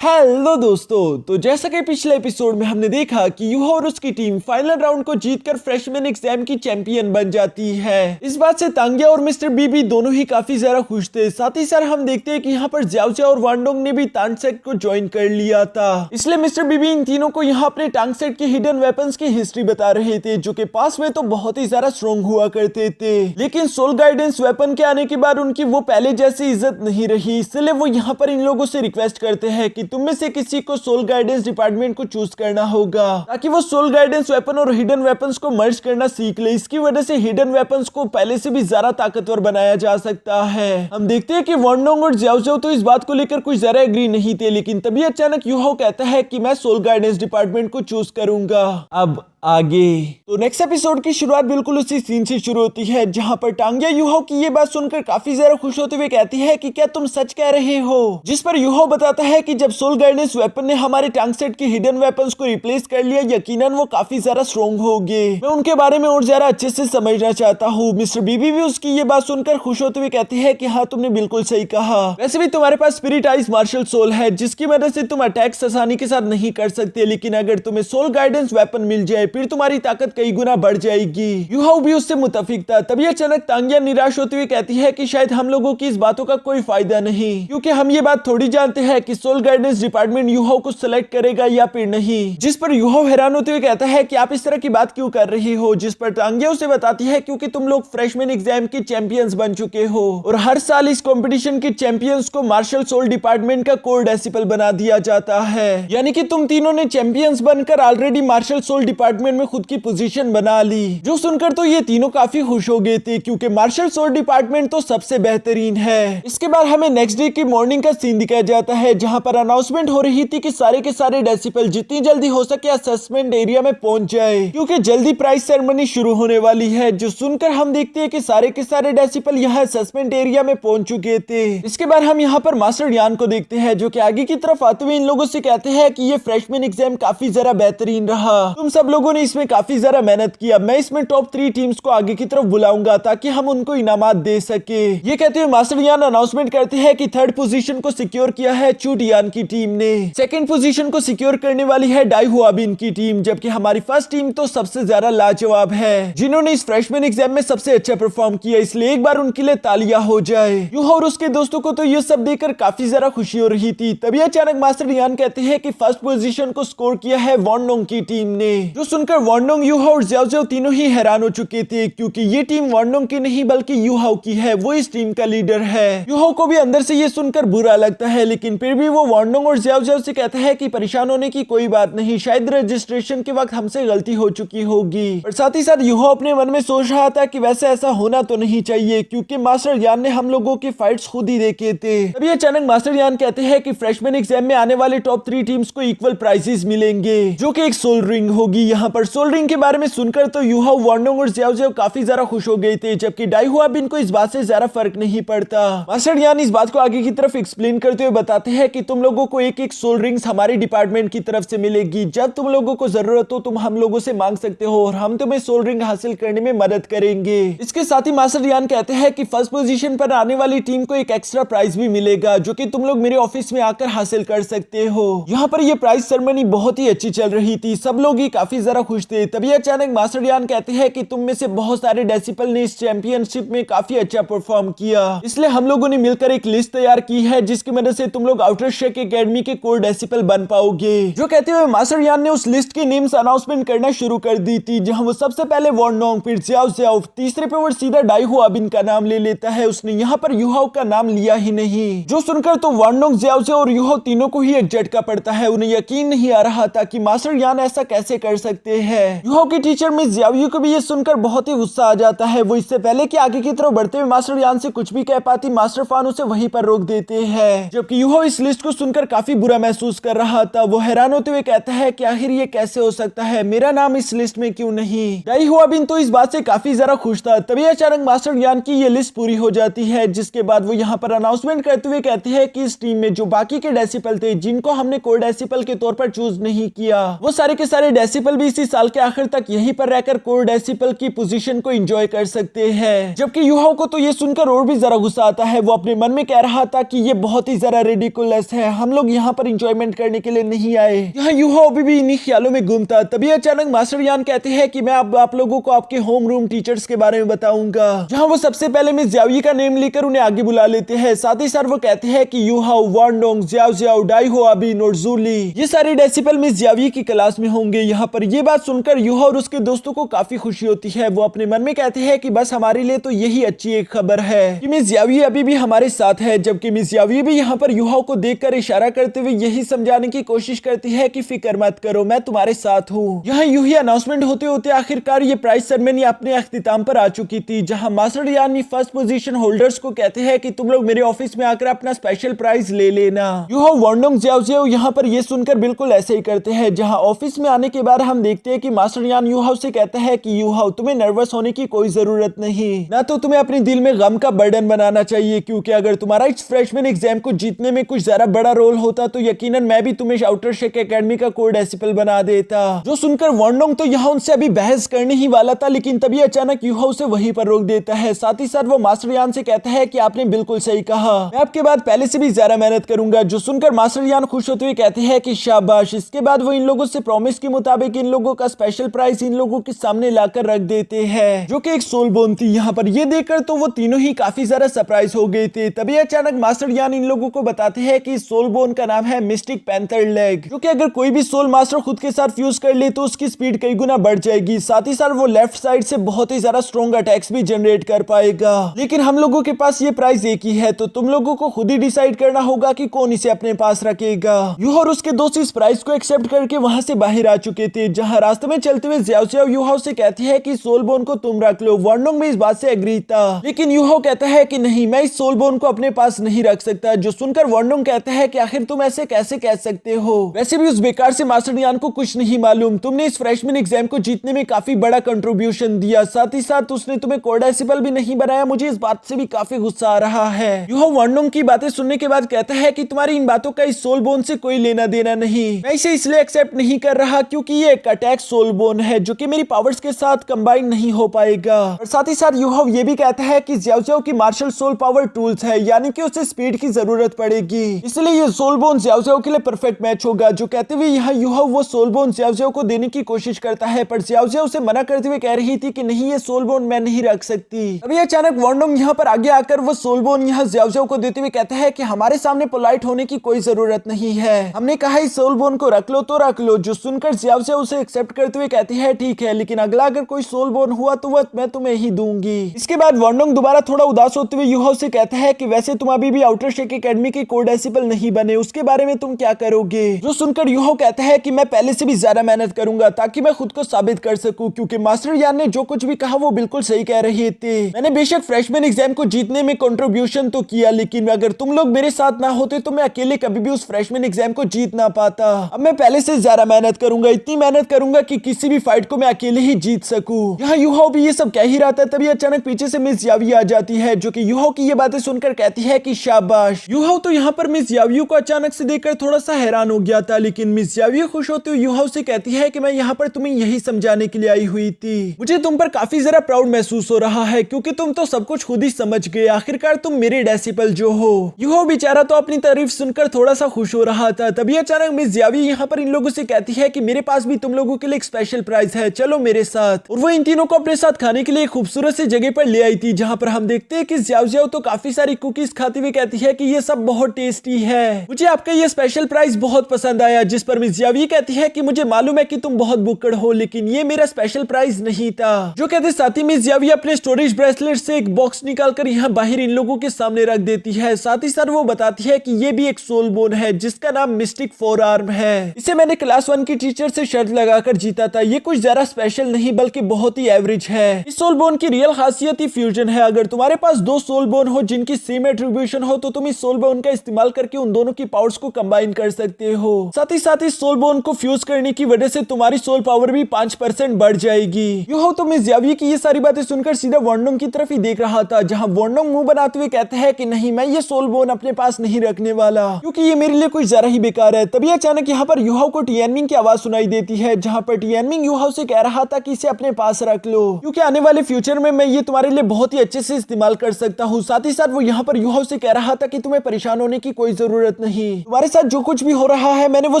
Hello दोस्तों, तो जैसा कि पिछले एपिसोड में हमने देखा कि यूहो और उसकी टीम फाइनल राउंड को जीतकर फ्रेशमैन एग्जाम की चैंपियन बन जाती है। इस बात से तांग्या और मिस्टर बीबी दोनों ही काफी ज्यादा खुश थे। साथ ही साथ हम देखते हैं कि यहाँ पर ज्याओ और वांडोंग ने भी टांग सेट को ज्वाइन कर लिया था। इसलिए मिस्टर बीबी इन तीनों को यहाँ अपने टांग सेट के हिडन वेपन्स की हिस्ट्री बता रहे थे, जो कि पास में तो बहुत ही ज्यादा स्ट्रॉन्ग हुआ करते थे, लेकिन सोल गाइडेंस वेपन के आने के बाद उनकी वो पहले जैसी इज्जत नहीं रही। इसलिए वो यहाँ पर इन लोगों से रिक्वेस्ट करते हैं कि तुम में से किसी को सोल गाइडेंस डिपार्टमेंट को चूज करना होगा, ताकि वो सोल गाइडेंस वेपन और हिडन वेपन्स को मर्ज करना सीख ले। इसकी वजह से हिडन वेपन्स को पहले से भी ज्यादा ताकतवर बनाया जा सकता है। हम देखते हैं कि वांडोंग और ज्याओ तो इस बात को लेकर कुछ ज्यादा एग्री नहीं थे, लेकिन तभी अचानक यूहो कहता है कि मैं सोल गाइडेंस डिपार्टमेंट को चूज करूंगा। अब आगे तो नेक्स्ट एपिसोड की शुरुआत बिल्कुल उसी सीन से शुरू होती है, जहां पर टांग्या यूहो की ये बात सुनकर काफी ज्यादा खुश होते हुए कहती है कि क्या तुम सच कह रहे हो। जिस पर यूहो बताता है कि जब सोल गाइडेंस वेपन ने हमारे टांग सेट के हिडन वेपन्स को रिप्लेस कर लिया, यकीनन वो काफी ज्यादा स्ट्रॉन्ग होंगे। मैं उनके बारे में और ज्यादा अच्छे से समझना चाहता हूँ। मिस्टर बीबी भी उसकी ये बात सुनकर खुश होते हुए कहती है कि हाँ, तुमने बिल्कुल सही कहा। वैसे भी तुम्हारे पास स्पिरिट आइज मार्शल सोल है, जिसकी मदद से तुम अटैक्स आसानी के साथ नहीं कर सकते, लेकिन अगर तुम्हें सोल गाइडेंस वेपन मिल जाए फिर तुम्हारी ताकत कई गुना बढ़ जाएगी। यूहो भी उससे मुत्तफिक था। तभी अचानक तांग्या निराश होते हुए कहती है कि शायद हम लोगों की इस बातों का कोई फायदा नहीं, क्योंकि हम ये बात थोड़ी जानते हैं कि सोल गाइडेंस डिपार्टमेंट यूहो को सिलेक्ट करेगा या फिर नहीं। जिस पर यूहो हैरान होते हुए कहता है कि आप इस तरह की बात क्यों कर रही हो। जिस पर तांग्या उसे बताती है क्योंकि तुम लोग फ्रेशमैन एग्जाम के चैंपियंस बन चुके हो, और हर साल इस कंपटीशन के चैंपियंस को मार्शल सोल डिपार्टमेंट का कोर डेसिपल बना दिया जाता है। यानी कि तुम तीनों ने चैंपियंस बनकर ऑलरेडी मार्शल सोल डिपार्टमेंट में खुद की पोजीशन बना ली। जो सुनकर तो ये तीनों काफी खुश हो गए थे, क्योंकि मार्शल सोल डिपार्टमेंट तो सबसे बेहतरीन है। इसके बाद हमें नेक्स्ट डे की मॉर्निंग का सीन दिखाया जाता है, जहां पर अनाउंसमेंट हो रही थी कि सारे के सारे डेसिपल जितनी जल्दी हो सके असेसमेंट एरिया में पहुंच जाए, क्योंकि जल्दी प्राइज सेरेमनी शुरू होने वाली है। जो सुनकर हम देखते हैं कि सारे के सारे डेसिपल यहाँ असेसमेंट एरिया में पहुंच चुके थे। इसके बाद हम यहाँ पर मास्टर यान को देखते हैं, जो कि आगे की तरफ आते हुए इन लोगों से कहते हैं कि ये फ्रेशमैन एग्जाम काफी जरा बेहतरीन रहा। तुम सब लोगों ने इसमें काफी जरा मेहनत किया। मैं इसमें टॉप 3 टीम्स को आगे की तरफ बुलाऊंगा ताकि हम उनको इनामात दे सके। ये कहते हुए मास्टर यान अनाउंसमेंट करते हैं कि थर्ड पोजीशन को सिक्योर किया है चूट यान की टीम ने। सेकंड पोजीशन को सिक्योर करने वाली है डाई हुआबिन की टीम, जबकि हमारी फर्स्ट टीम तो सबसे ज्यादा लाजवाब है, जिन्होंने इस फ्रेशमैन एग्जाम में सबसे अच्छा परफॉर्म किया। इसलिए एक बार उनके लिए तालियां हो जाए। यूहो और उसके दोस्तों को तो ये सब देखकर काफी ज्यादा खुशी हो रही थी। तभी अचानक मास्टर यान कहते हैं कि फर्स्ट पोजीशन को स्कोर किया है वांडोंग की टीम ने। जो सुनकर वांडोंग, यूहो और ज्याओ तीनों ही हैरान हो चुके थे, क्योंकि ये टीम वांडोंग की नहीं बल्कि यूहो की है। वो इस टीम का लीडर है। यूहो को भी अंदर से ये सुनकर बुरा लगता है, लेकिन फिर भी वो वांडोंग और ज्याओ से कहता है कि परेशान होने की कोई बात नहीं, शायद रजिस्ट्रेशन के वक्त हमसे गलती हो चुकी होगी। और साथ ही साथ यूहो अपने मन में सोच रहा था कि वैसे ऐसा होना तो नहीं चाहिए, क्योंकि मास्टर यान ने हम लोगों के फाइट्स खुद ही देखे थे। तभी अचानक मास्टर यान कहते हैं कि फ्रेशमैन एग्जाम में आने वाले टॉप 3 टीम्स को इक्वल प्राइजेस मिलेंगे, जो कि एक सोल रिंग होगी। यहाँ पर सोल रिंग के बारे में सुनकर तो यूहो, वांडोंग और ज्याओ काफी ज्यादा खुश हो गए थे, जबकि डाई हुआबिन को इस बात से ज्यादा फर्क नहीं पड़ता। मास्टर यान इस बात को आगे की तरफ एक्सप्लेन करते हुए बताते हैं कि तुम लोगों को एक एक सोल रिंग्स हमारे डिपार्टमेंट की तरफ से मिलेगी। जब तुम लोगों को जरूरत हो तुम हम लोगों से मांग सकते हो, और हम तुम्हें सोल रिंग हासिल करने में मदद करेंगे। इसके साथ ही मास्टर यान कहते हैं कि फर्स्ट पोजीशन पर आने वाली टीम को एक एक्स्ट्रा प्राइज भी मिलेगा, जो कि तुम लोग मेरे ऑफिस में आकर हासिल कर सकते हो। यहाँ पर यह प्राइज सेरेमनी बहुत ही अच्छी चल रही थी, सब लोग ही काफी ज्यादा खुश थे। तभी अचानक मास्टर यान कहते हैं कि तुम में से बहुत सारे डेसिपल ने इस चैंपियनशिप में काफी अच्छा परफॉर्म किया, इसलिए हम लोगों ने मिलकर एक लिस्ट तैयार की है, जिसकी मदद से तुम लोग आउटर शेक एकेडमी के कोर डेसिपल बन पाओगे। जो कहते हुए मास्टर यान ने उस लिस्ट के नेम्स अनाउंसमेंट करना शुरू कर दी थी, जहां वो सबसे पहले वांडोंग, फिर ज्याओ, तीसरे पे वो सीधा डाई हुआबिन का नाम ले लेता है। उसने यहाँ पर यूहो का नाम लिया ही नहीं। जो सुनकर तो वांडोंग, ज्याओ और यूहो तीनों को ही एक झटका पड़ता है। उन्हें यकीन नहीं आ रहा था कि मास्टर यान ऐसा कैसे कर सकते हैं। यूहो की टीचर मिस ज्याओ को भी ये सुनकर बहुत ही गुस्सा आ जाता है। वो इससे पहले कि आगे की तरफ बढ़ते हुए मास्टर यान से कुछ भी कह पाती, मास्टर फान उसे वहीं पर रोक देते हैं। जबकि यूहो इस लिस्ट को सुनकर काफी बुरा महसूस कर रहा था। वो हैरान होते हुए कहता है कि आखिर ये कैसे हो सकता है, मेरा नाम इस लिस्ट में क्यों नहीं। डाई हुआबिन तो इस बात से काफी ज्यादा खुश था। तभी अचानक मास्टर यान की ये लिस्ट पूरी हो जाती है, जिसके बाद वो यहाँ पर अनाउंसमेंट करते हुए कहते हैं कि इस टीम में जो बाकी के डेसिपल थे, जिनको हमने कोर डेसिपल के तौर पर चूज नहीं किया, वो सारे के सारे डेसिपल भी इसी साल के आखिर तक यहीं पर रहकर कोर डेसिपल की पोजीशन को एंजॉय कर सकते हैं। जबकि यूहाओ को तो ये सुनकर और भी जरा गुस्सा आता है। वो अपने मन में कह रहा था कि ये बहुत ही जरा रेडिकुलस है, हम लोग यहाँ पर एंजॉयमेंट करने के लिए नहीं आए। यहाँ यूहाओ अभी भी इन्हीं ख्यालों में गुम था। तभी अचानक मास्टर यान कहते हैं कि मैं अब आप लोगों को आपके होम रूम टीचर्स के बारे में बताऊंगा। जहाँ वो सबसे पहले मिस जियावी का नेम लेकर उन्हें आगे बुला लेते हैं। साथ ही साथ वो कहते हैं कि यूहाओ, वानडोंग, जियाओ जियाओ, डाइहो, आबिन और जूली, ये सारे डेसिपल मिस जियावी की क्लास में होंगे। यहाँ पर ये बात सुनकर यूहाओ और उसके दोस्तों को काफी खुशी होती है। वो अपने मन में कहते हैं कि बस हमारे लिए तो यही अच्छी एक खबर है कि मिस जियावी अभी भी हमारे साथ है। जबकि मिस जियावी भी यहाँ पर यूहाओ को देखकर इशारा करते हुए यही समझाने की कोशिश करती है कि फिक्र मत करो, मैं तुम्हारे साथ हूँ। यहाँ यूं ही अनाउंसमेंट होते होते आखिरकार ये प्राइज सेरेमनी अपने अख्तिताम पर आ चुकी थी, जहाँ मास्टर यानी फर्स्ट पोजीशन होल्डर्स को कहते हैं कि तुम लोग मेरे ऑफिस में आकर अपना स्पेशल प्राइज ले लेना। यूहाओ, वानडोंग, जियाओ जियाओ यहाँ पर ये सुनकर बिल्कुल ऐसे ही करते हैं। जहाँ ऑफिस में आने के बाद हम देखते हैं कि मास्टर यान यूहाओ से कहता है कि यूहाओ, तुम्हें नर्वस होने की कोई जरूरत नहीं, ना तो तुम्हें अपने दिल में गम का बर्डन बनाना चाहिए, क्योंकि अगर तुम्हारा इस फ्रेशमैन एग्जाम को जीतने में कुछ ज्यादा बड़ा रोल होता तो यकीनन मैं भी तुम्हें आउटर शेक एकेडमी का कोर डेसिपल बना देता। जो सुनकर वानडोंग तो यहाँ उनसे अभी बहस करने ही वाला था, लेकिन तभी अचानक यूहाओ से वहीं पर रोक देता है। साथ ही साथ वो मास्टर यान से कहता है कि आपने बिल्कुल सही कहा, मैं आपके बाद पहले से भी ज्यादा मेहनत करूंगा। जो सुनकर मास्टर यान खुश होते हुए कहते हैं कि शाबाश। इसके बाद वो इन लोगों से प्रॉमिस के मुताबिक इन लोगों का स्पेशल प्राइज इन लोगों के सामने लाकर रख देते हैं, जो कि एक सोल बोन थी। यहाँ पर ये देखकर तो वो तीनों ही काफी ज्यादा सरप्राइज हो गए थे। तभी अचानक मास्टर यान इन लोगों को बताते हैं कि सोल बोन का नाम है मिस्टिक पैंथर लेग, जो कि अगर कोई भी सोल मास्टर खुद के साथ फ्यूज कर ले तो उसकी स्पीड कई गुना बढ़ जाएगी। साथ ही साथ वो लेफ्ट साइड से बहुत ही ज्यादा स्ट्रॉन्ग अटैक्स भी जनरेट कर पाएगा। लेकिन हम लोगों के पास ये प्राइस एक ही है, तो तुम लोगों को खुद ही डिसाइड करना होगा कि कौन इसे अपने पास रखेगा। यूहाओ और उसके दोस्त इस प्राइस को एक्सेप्ट करके वहां से बाहर आ चुके थे। जहां रास्ते में चलते हुए जियाओ जियाओ यूहाओ से कहती है कि सोल बोन को तुम रख लो। वानडोंग भी इस बात से एग्री था, लेकिन यूहाओ कहता है कि नहीं, मैं इस सोल बोन को अपने पास नहीं रख सकता। जो सुनकर वानडोंग कहता है कि आखिर तुम ऐसे कैसे कह सकते हो, वैसे भी उस बेकार से मास्टर यान को कुछ नहीं मालूम, तुमने इस फ्रेशमैन एग्जाम को जीतने में काफी बड़ा कंट्रीब्यूशन दिया, साथ ही साथ उसने तुम्हें कोर डेसिपल भी नहीं बनाया। मुझे इस बात से भी काफी गुस्सा आ रहा है। यूहाओ वानडोंग की बातें सुनने के बाद कहता है कि तुम्हारी इन बातों का इस सोल बोन से कोई लेना देना नहीं, मैं इसे इसलिए एक्सेप्ट नहीं कर रहा क्योंकि ये एक अटैक सोल बोन है जो कि मेरी पावर्स के साथ कंबाइन नहीं हो पाएगा। और साथ ही साथ यूहाओ ये भी कहता है कि जियाओ जियाओ की मार्शल सोल पावर टूल्स है, यानी कि उसे स्पीड की जरूरत पड़ेगी, इसलिए ये सोल बोन जियाओ जियाओ के लिए परफेक्ट मैच होगा। जो कहते हुए यहाँ यूहाओ वो सोल बोन जियाओ जियाओ को देने की कोशिश करता है, पर जियाओ जियाओ उसे मना करते हुए कह रही थी कि नहीं, ये सोल बोन मैं नहीं रख सकती। अभी अचानक वानडोंग यहाँ पर आगे आकर वो सोल बोन यहाँ जियाओ जियाओ को देते हुए कहता है कि हमारे सामने पोलाइट होने की कोई जरूरत नहीं है, हमने कहा इस सोल बोन को रख लो तो रख लो। जो सुनकर जियाओ जियाओ उसे एक्सेप्ट करते हुए कहती है ठीक है, लेकिन अगला अगर कोई सोल बोन हुआ तो वह मैं तुम्हें ही दूंगी। इसके बाद वानडोंग दोबारा थोड़ा उदास होते हुए यूहाओ से कहता है कि वैसे तुम अभी भी आउटर शेक एकेडमी के कोर डेसिपल नहीं बने, उसके बारे में तुम क्या करोगे। जो सुनकर यूहाओ कहता है कि मैं पहले से भी ज्यादा मेहनत करूंगा ताकि मैं खुद को साबित कर सकूं, क्योंकि मास्टर यान ने जो कुछ भी कहा वो बिल्कुल सही कह रहे थे। मैंने बेशक फ्रेशमैन एग्जाम को जीतने में कंट्रीब्यूशन तो किया, लेकिन अगर तुम लोग मेरे साथ ना होते तो मैं अकेले कभी भी उस फ्रेशमैन एग्जाम को जीत ना पाता। अब मैं पहले से ज्यादा मेहनत करूंगा, इतनी मेहनत करूंगा कि किसी भी फाइट को मैं अकेले ही जीत सकूं। यहाँ यूहाओ भी ये सब कह ही रहा था, तभी अचानक पीछे से मिस यावी आ जाती है, जो कि यूहाओ की ये बातें सुनकर कहती है कि शाबाश। यूहाओ तो यहाँ पर मिस यावी को अचानक से देखकर थोड़ा सा हैरान हो गया था, लेकिन मिस यावी खुश होते हुए यूहाओ से कहती है कि मैं यहाँ पर तुम्हें यही समझाने के लिए आई हुई थी। मुझे तुम पर काफी जरा प्राउड महसूस हो रहा है, क्योंकि तुम तो सब कुछ खुद ही समझ गए, आखिरकार तुम मेरे डेसिपल जो हो। यूहाओ बेचारा तो अपनी तारीफ सुनकर थोड़ा सा खुश हो रहा था। तभी अचानक मिस यावी यहाँ पर इन लोगों से कहती है कि मेरे पास भी तुम लोगों के लिए एक स्पेशल प्राइज है, चलो मेरे साथ। और वो इन तीनों को अपने साथ खाने के लिए एक खूबसूरत सी जगह पर ले आई थी, जहाँ पर हम देखते हैं कि जियाओ जियाओ तो काफी सारी कुकीज खाते हुए कहती है कि ये सब बहुत टेस्टी है, मुझे आपका ये स्पेशल प्राइज बहुत पसंद आया। जिस पर मिस यावी कहती है कि मुझे मालूम है कि तुम बहुत बुक्कड़ हो, लेकिन ये मेरा स्पेशल प्राइज नहीं था। जो कहते साथ ही मिस यावी अपने स्टोरेज ब्रेसलेट से एक बॉक्स निकालकर यहाँ बाहर इन लोगों के सामने रख देती है। साथ ही साथ वो बताती है कि ये भी एक सोल बोन है जिसका नाम मिस्टिक फोर आर्म है, इसे मैंने क्लास 1 की टीचर से शर्त लगाकर जीता था। ये कुछ जरा स्पेशल नहीं बल्कि बहुत ही एवरेज है। इस सोल बोन की रियल खासियत ही फ्यूजन है। अगर तुम्हारे पास दो सोल बोन हो जिनकी सेम एट्रीब्यूशन हो तो तुम इस सोल बोन का इस्तेमाल करके उन दोनों की पावर्स को कंबाइन कर सकते हो। साथ ही साथ इस सोल बोन को फ्यूज करने की वजह से तुम्हारी सोल पावर भी 5% बढ़ जाएगी। यूहाओ तो मिस यावी की ये सारी बातें सुनकर सीधा वानडोंग की तरफ ही देख रहा था, जहाँ वानडोंग मुंह बनाते हुए कहता है कि नहीं, मैं ये सोल बोन अपने पास नहीं रखने वाला, क्योंकि ये मेरे लिए कुछ जरा ही बेकार है। तभी अचानक यहाँ पर यूहाओ को टियानमिन की आवाज सुनाई देती है, जहाँ पर टियानमिंग यूहाओ से कह रहा था कि इसे अपने पास रख लो, क्योंकि आने वाले फ्यूचर में मैं ये तुम्हारे लिए बहुत ही अच्छे से इस्तेमाल कर सकता हूँ। साथ ही साथ वो यहाँ पर यूहाओ से कह रहा था कि तुम्हें परेशान होने की कोई जरूरत नहीं, तुम्हारे साथ जो कुछ भी हो रहा है मैंने वो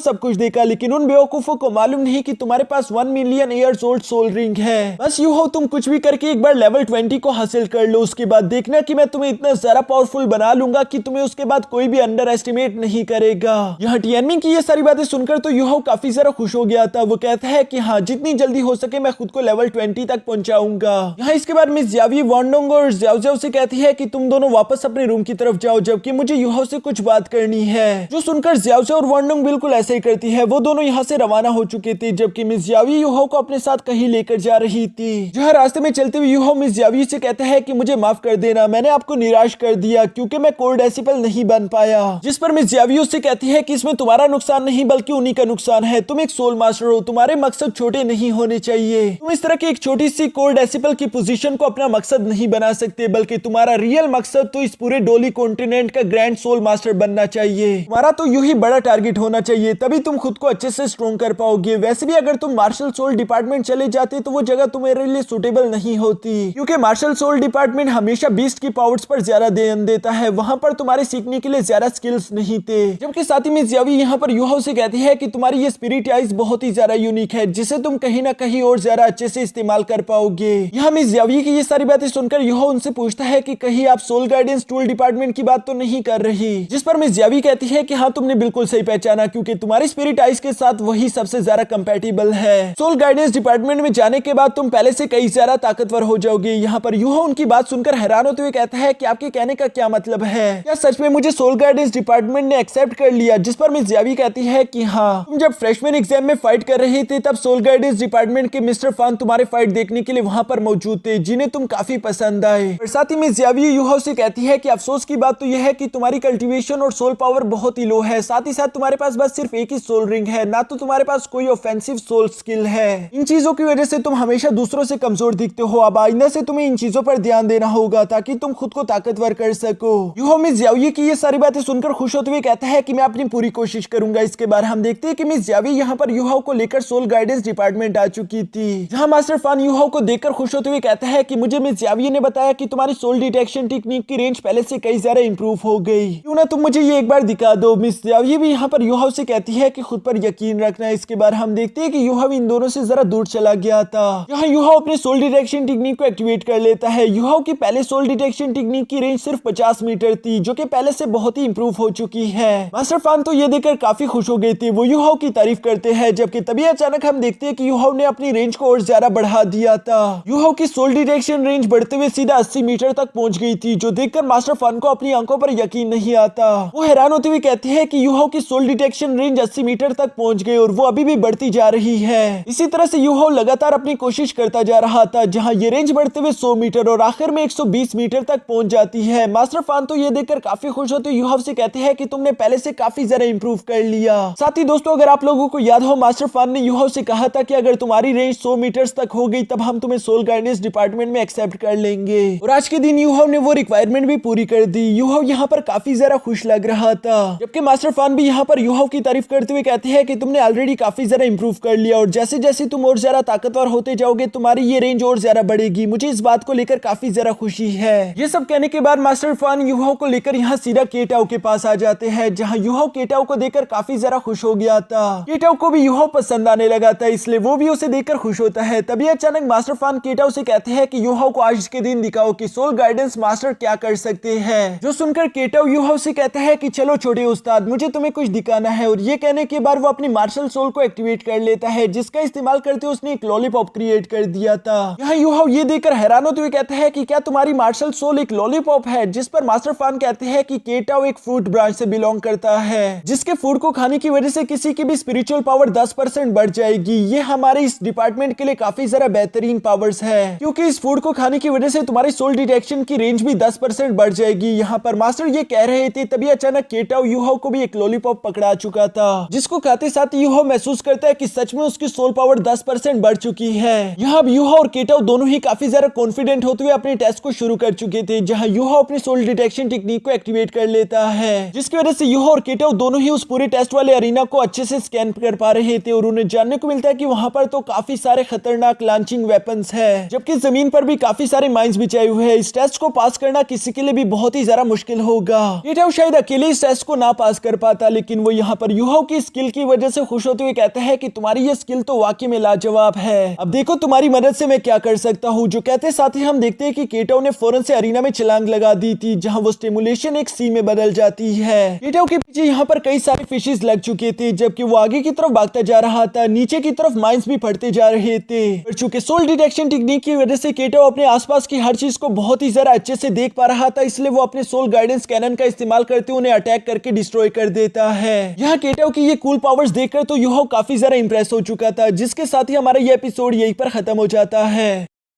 सब कुछ देखा, लेकिन उन बेवकूफों को मालूम नहीं कि तुम्हारे पास 1 million years old soul ring है। बस यूहाओ तुम कुछ भी करके एक बार लेवल 20 को हासिल कर लो, उसके बाद देखना कि मैं तुम्हें इतना ज्यादा पावरफुल बना लूंगा कि तुम्हें उसके बाद कोई भी अंडर एस्टिमेट नहीं करेगा। यहाँ टियानमिंग की ये सारी बातें सुनकर तो यूहाओ काफी ज्यादा खुश हो गया था। वो कहता है कि हाँ, जितनी जल्दी हो सके मैं खुद को लेवल 20 तक पहुंचाऊंगा। यहाँ इसके बाद मिस जावी वांडोंग और ज़्याओ ज़्याओ से कहती है कि तुम दोनों वापस अपने रूम की तरफ जाओ, जबकि मुझे यूहाओ से कुछ बात करनी है। जो सुनकर ज़्याओ ज़्याओ और वांडोंग बिल्कुल ऐसे ही करती है। वो दोनों यहाँ से रवाना हो चुके थे, जबकि मिस जावी यूहाओ को अपने साथ कहीं लेकर जा रही थी। जहाँ रास्ते में चलते हुए यूहाओ मिस जावी से कहता है कि मुझे माफ कर देना, मैंने आपको निराश कर दिया क्योंकि मैं कोर डेसिबल नहीं बन पाया। जिस पर मिस जावी उससे कहती है कि इसमें तुम्हारा नुकसान नहीं बल्कि उन्हीं का नुकसान है। तुम एक सोल मास्टर हो, तुम्हारे मकसद छोटे नहीं होने चाहिए। तुम इस तरह की एक छोटी सी कोर डेसिबल की पोजीशन को अपना मकसद नहीं बना सकते, बल्कि तुम्हारा रियल मकसद तो इस पूरे डोली कॉन्टिनेंट का ग्रैंड सोल मास्टर बनना चाहिए। तुम्हारा तो यूं ही बड़ा टारगेट होना चाहिए, तभी तुम खुद को अच्छे से स्ट्रॉन्ग कर पाओगे। वैसे भी अगर तुम मार्शल सोल डिपार्टमेंट चले जाते तो वो जगह तुम्हारे लिए सुटेबल नहीं होती, क्योंकि मार्शल सोल डिपार्टमेंट हमेशा बीस्ट की पावर्स पर ज्यादा ध्यान देता है। वहां पर तुम्हारे सीखने के लिए ज्यादा स्किल्स नहीं थे। जबकि साथ ही में ज़्यावी यहाँ पर यूहाओ से कहती है कि तुम्हारी ये स्पिरिट आइज बहुत ही ज्यादा यूनिक है, जिसे तुम कहीं ना कहीं और ज्यादा अच्छे से इस्तेमाल कर पाओगे। यहाँ मिस ज़्यावी की ये सारी बातें सुनकर यूहाओ उनसे पूछता है कि कहीं आप सोल गाइडेंस टूल डिपार्टमेंट की बात तो नहीं कर रही। जिस पर मिस ज़्यावी कहती है कि हाँ, तुमने बिल्कुल सही पहचाना, क्योंकि तुम्हारी स्पिरिट आइज के साथ वही सबसे ज्यादा कंपैटिबल है। सोल गाइडेंस डिपार्टमेंट में जाने के बाद तुम पहले से कई ज्यादा ताकतवर हो जाओगे। यहाँ पर यूहाओ उनकी बात सुनकर हैरान होते हुए कहता है कि आपके कहने का क्या मतलब है? क्या सच में मुझे सोल गाइडेंस डिपार्टमेंट ने एक्सेप्ट कर लिया? जिस पर मिस ज़्यावी कहती है कि हाँ, तुम जब फ्रेशमैन एग्जाम में फाइट कर रहे थे तब सोल गाइडेंस डिपार्टमेंट के मिस्टर फान तुम्हारे फाइट देखने के लिए वहां पर मौजूद थे, जिन्हें तुम काफी पसंद आए। और साथ ही मिस ज़्यावी यूहाओ से कहती है कि अफसोस की बात तो यह है कि तुम्हारी कल्टीवेशन और सोल पावर बहुत ही लो है। साथ ही साथ तुम्हारे पास बस सिर्फ एक ही सोल रिंग है, ना तो तुम्हारे पास कोई ऑफेंसिव सोल स्किल है। इन चीजों की वजह से तुम हमेशा दूसरों से कमजोर दिखते हो। अब आइंदा से तुम्हें इन चीजों पर ध्यान देना होगा ताकि तुम खुद को ताकतवर कर सको। यूहाओ मिस ज़्यावी की ये सारी बातें सुनकर खुश होते हुए कहता है कि मैं अपनी पूरी कोशिश करूंगा। इसके बाद हम देखते हैं कि मिस ज़्यावी यहाँ पर यूहाओ को लेकर सोल गाइडेंस डिपार्टमेंट आ चुकी थी, जहाँ मास्टर फान यूहाओ को देखकर खुश होते हुए कहता है कि मुझे मिस ज़्यावी ने बताया कि तुम्हारी सोल डिटेक्शन टेक्निक की रेंज पहले से कई ज्यादा इंप्रूव हो गई, क्यों ना तुम मुझे ये एक बार दिखा दो। मिस ज़्यावी भी यहाँ पर यूहाओ से कहती है कि खुद पर यकीन रखना। इसके बाद हम देखते हैं कि यूहाओ इन दोनों से जरा दूर चला गया था। यहाँ यूहाओ अपने सोल डिटेक्शन टेक्निक को एक्टिवेट कर लेता है। यूहाओ की पहले सोल डिटेक्शन टेक्निक की रेंज सिर्फ 50 मीटर थी, जो कि पहले से बहुत ही इंप्रूव हो चुकी है। मास्टर फान तो ये देखकर काफी खुश हो गए थे। वो यूहाओ की तारीफ करते हैं, जबकि तभी अचानक हम देखते हैं कि यूहाओ ने अपनी रेंज को और ज्यादा बढ़ा दिया था। यूहाओ की सोल डिटेक्शन रेंज बढ़ते हुए सीधा 80 मीटर तक पहुंच गई थी, जो देखकर मास्टर फान को अपनी आंखों पर यकीन नहीं आता। वो हैरान होते हुए कहते हैं कि यूहाओ की सोल डिटेक्शन रेंज 80 मीटर तक पहुंच गई और वो अभी भी बढ़ती जा रही है। इसी तरह से यूहाओ लगातार अपनी कोशिश करता जा रहा था, जहां ये रेंज बढ़ते हुए 100 मीटर और आखिर में 120 मीटर तक पहुंच जाती है। मास्टर फान तो ये देखकर काफी खुश होते यूहाओ से कहते हैं कि तुमने पहले से काफी ज्यादा इंप्रूव कर लिया। साथ ही दोस्तों, अगर आप लोगों को याद हो, मास्टर फान ने यूहाओ से कहा था कि अगर तुम्हारी रेंज 100 मीटर्स तक हो गई तब हम तुम्हें सोल गाइडेंस डिपार्टमेंट में एक्सेप्ट कर लेंगे। और आज के दिन यूहाओ ने वो रिक्वायरमेंट भी पूरी कर दी। यूहाओ यहाँ पर काफी ज्यादा खुश लग रहा था, जबकि मास्टर फान भी यहाँ पर यूहाओ की तारीफ करते हुए कहते हैं कि तुमने ऑलरेडी काफी ज्यादा इंप्रूव कर लिया और जैसे जैसे तुम और ज्यादा ताकतवर होते जाओगे तुम्हारी ये रेंज और ज्यादा बढ़ेगी। मुझे इस बात को लेकर काफी ज्यादा खुशी है। ये सब कहने के बाद मास्टर फान यूहाओ को लेकर यहाँ सीधा केटाओ के पास आ जाते हैं, जहाँ यूहाओ केटाओ को देखकर काफी ज्यादा खुश हो गया था। केटाओ को भी यूहाओ पसंद आने लगा था, इसलिए वो भी उसे देखकर खुश होता है। तभी अचानक मास्टर फान केटाओ से कहते हैं कि यूहाओ को आज के दिन दिखाओ कि सोल गाइडेंस मास्टर क्या कर सकते हैं। जो सुनकर केटाओ यूहाओ से कहता है कि चलो छोटे उस्ताद, मुझे तुम्हें कुछ दिखाना है। और ये कहने के बाद वो अपनी मार्शल सोल को एक्टिवेट कर लेता है, जिसका इस्तेमाल करते हुए उसने एक लॉलीपॉप क्रिएट कर दिया था। यहाँ यूहाओ ये देखकर हैरान होते हुए कहता है कि क्या तुम्हारी मार्शल सोल एक लॉलीपॉप है? जिस पर मास्टर फान कहते हैं कि केटाओ एक फ्रूट ब्रांच से बिलोंग करता है, जिसके फूड को खाने की वजह से किसी की भी स्पिरिचुअल पावर 10% बढ़ जाएगी। ये हमारे इस डिपार्टमेंट के लिए काफी ज्यादा बेहतरीन पावर्स है, क्योंकि इस फूड को खाने की वजह से तुम्हारी सोल डिटेक्शन की रेंज भी 10% बढ़ जाएगी। यहाँ पर मास्टर ये कह रहे थे, तभी अचानक केटाओ यूहाओ को भी एक लॉलीपॉप पकड़ा चुका था, जिसको खाते साथ यूहाओ महसूस करता है कि सच में उसकी सोल पावर 10% बढ़ चुकी है। यहाँ यूहाओ और केटाओ दोनों ही काफी ज्यादा कॉन्फिडेंट होते हुए अपने टेस्ट को शुरू कर चुके थे, जहाँ यूहाओ अपनी सोल डिटेक्शन टेक्निक को एक्टिवेट कर लेता है, जिसकी वजह से यूहाओ और केटाओ दोनों ही उस पूरे टेस्ट वाले अरीना को अच्छे से स्कैन कर पा रहे थे और उन्हें जानने को मिलता है कि वहाँ पर तो काफी सारे खतरनाक लॉन्चिंग वेपन्स है, जबकि जमीन पर भी काफी सारे माइंस बिछाए हुए हैं। इस टेस्ट को पास करना किसी के लिए भी बहुत ही ज्यादा मुश्किल होगा। केटाओ शायद अकेले इस टेस्ट को ना पास कर पाता, लेकिन वो यहाँ पर यूहाओ की स्किल की वजह से खुश होते हुए कहता है कि तुम्हारी ये स्किल तो वाकई में लाजवाब है, अब देखो तुम्हारी मदद से मैं क्या कर सकता हूँ। जो कहते साथ ही हम देखते हैं कि केटाओ ने फौरन से अरीना में छलांग लगा दी थी, जहाँ वो स्टिमुलेशन एक सी में बदल जाती है। केटाओ के पीछे यहाँ पर कई सारे फिशेस लग चुके थे, जबकि वो आगे की तरफ भागता जा रहा था। नीचे की तरफ माइंस भी फटते जा रहे थे, पर चूंकि सोल डिटेक्शन टेक्निक की वजह से केटाओ अपने आसपास की हर चीज को बहुत ही ज्यादा अच्छे से देख पा रहा था, इसलिए वो अपने सोल गाइडेंस कैनन का इस्तेमाल करते हुए उन्हें अटैक करके डिस्ट्रॉय कर देता है। यहाँ केटाओ की ये कूल पावर्स देखकर तो यूहाओ काफी ज्यादा इंप्रेस हो चुका था, जिसके साथ ही हमारा ये एपिसोड यहीं पर खत्म हो जाता है।